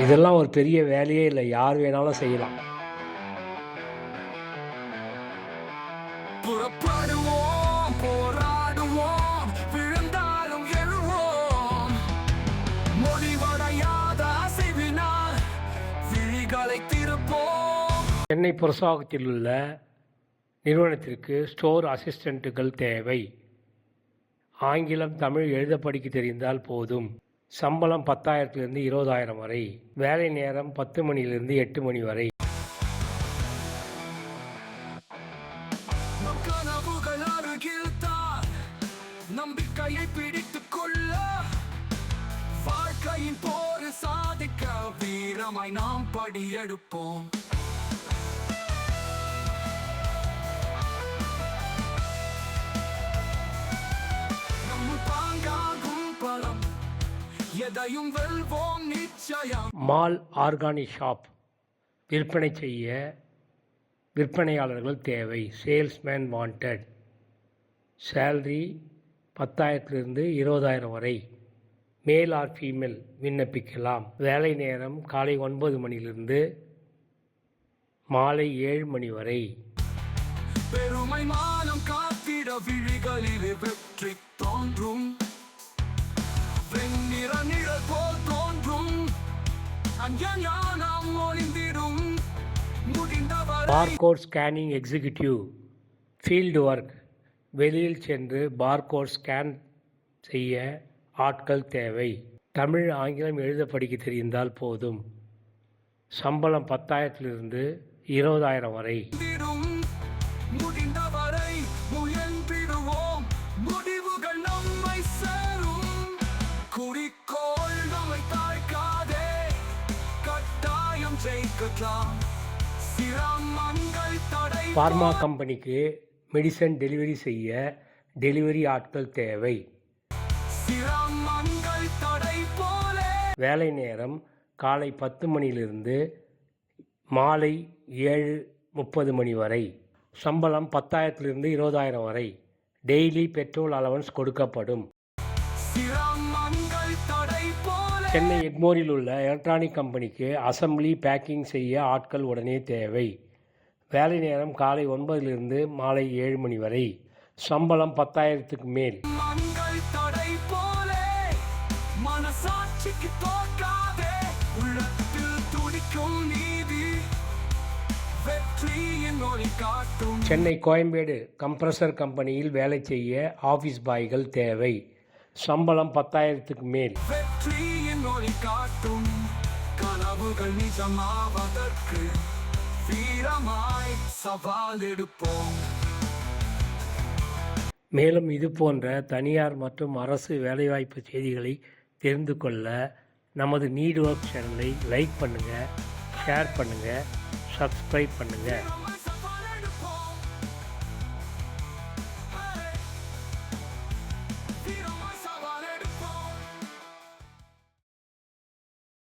இதெல்லாம் ஒரு பெரிய வேலையே இல்லை, யார் வேணாலும் செய்யலாம். புறப்படுவோம், போராடுவோம், விழுந்தாலும் எழுவோம். முடிவடையாத அசைவினால் விழிகளை திருப்போம். சென்னை புரசவாக்கத்தில் உள்ள நிறுவனத்திற்கு ஸ்டோர் அசிஸ்டண்ட்டுகள் தேவை. ஆங்கிலம், தமிழ் எழுத படிக்க தெரிந்தால் போதும். சம்பளம் 10,000 20,000 வரை. வேலை நேரம் 10 மணியிலிருந்து 8 மணி வரை. கனவுகள் அருகில் தான் நம்பிக்கையை பிடித்துக் கொள்ள, வாழ்க்கையின் போர் சாதிக்க வீரமாய் நாம் படியெடுப்போம். எதையும் வெல்வோம் நிச்சயம். மால் ஆர்கானிக் ஷாப் விற்பனை செய்ய விற்பனையாளர்கள் தேவை. Salesman wanted. சேலரி 10,000 20,000 வரை. மேல் ஆர் ஃபீமேல் விண்ணப்பிக்கலாம். வேலை நேரம் காலை 9 மணியிலிருந்து மாலை 7 மணி வரை. பெருமை மானம் காத்திட விழிகளில் வெற்றி தோன்றும். Barcode scanning executive. Field work. வெளியில் சென்று பார்கோட் ஸ்கேன் செய்ய ஆட்கள் தேவை. தமிழ், ஆங்கிலம் எழுத படிக்க தெரிந்தால் போதும். சம்பளம் 10,000 20,000 வரை. முடிந்தவரை முயன்றிடுவோம், முடிவுகள் நம்மை சேரும். குறிக்கோள் நம்மை தாழ்க்காதே, கட்டாயம் ஜெயிக்கலாம். சிரமங்கள் தடை. பார்மா கம்பெனிக்கு மெடிசன் டெலிவரி செய்ய டெலிவரி ஆட்கள் தேவை. சிரமங்கள் தடை போல. வேலை நேரம் காலை 10 மணியிலிருந்து மாலை 7:30 மணி வரை. சம்பளம் 10,000 20,000 வரை. டெய்லி பெட்ரோல் அலவன்ஸ் கொடுக்கப்படும். சென்னை எக்மோரில் உள்ள எலக்ட்ரானிக் கம்பெனிக்கு அசம்பிளி பேக்கிங் செய்ய ஆட்கள் உடனே தேவை. வேலை நேரம் காலை 9 மாலை 7 மணி வரை. சம்பளம் 10,000 மேல். சென்னை கோயம்பேடு கம்ப்ரஸர் கம்பெனியில் வேலை செய்ய ஆஃபீஸ் பாய்கள் தேவை. சம்பளம் 10,000 மேல். கனவுகள் நிஜமாவதற்கு வீரமாய் சவால் எடுப்போம். மேலும் இது போன்ற தனியார் மற்றும் அரசு வேலைவாய்ப்பு செய்திகளை தெரிந்து கொள்ள நமது நீட் ஒர்க் சேனலை லைக் பண்ணுங்கள், ஷேர் பண்ணுங்கள், சப்ஸ்கிரைப் பண்ணுங்கள்.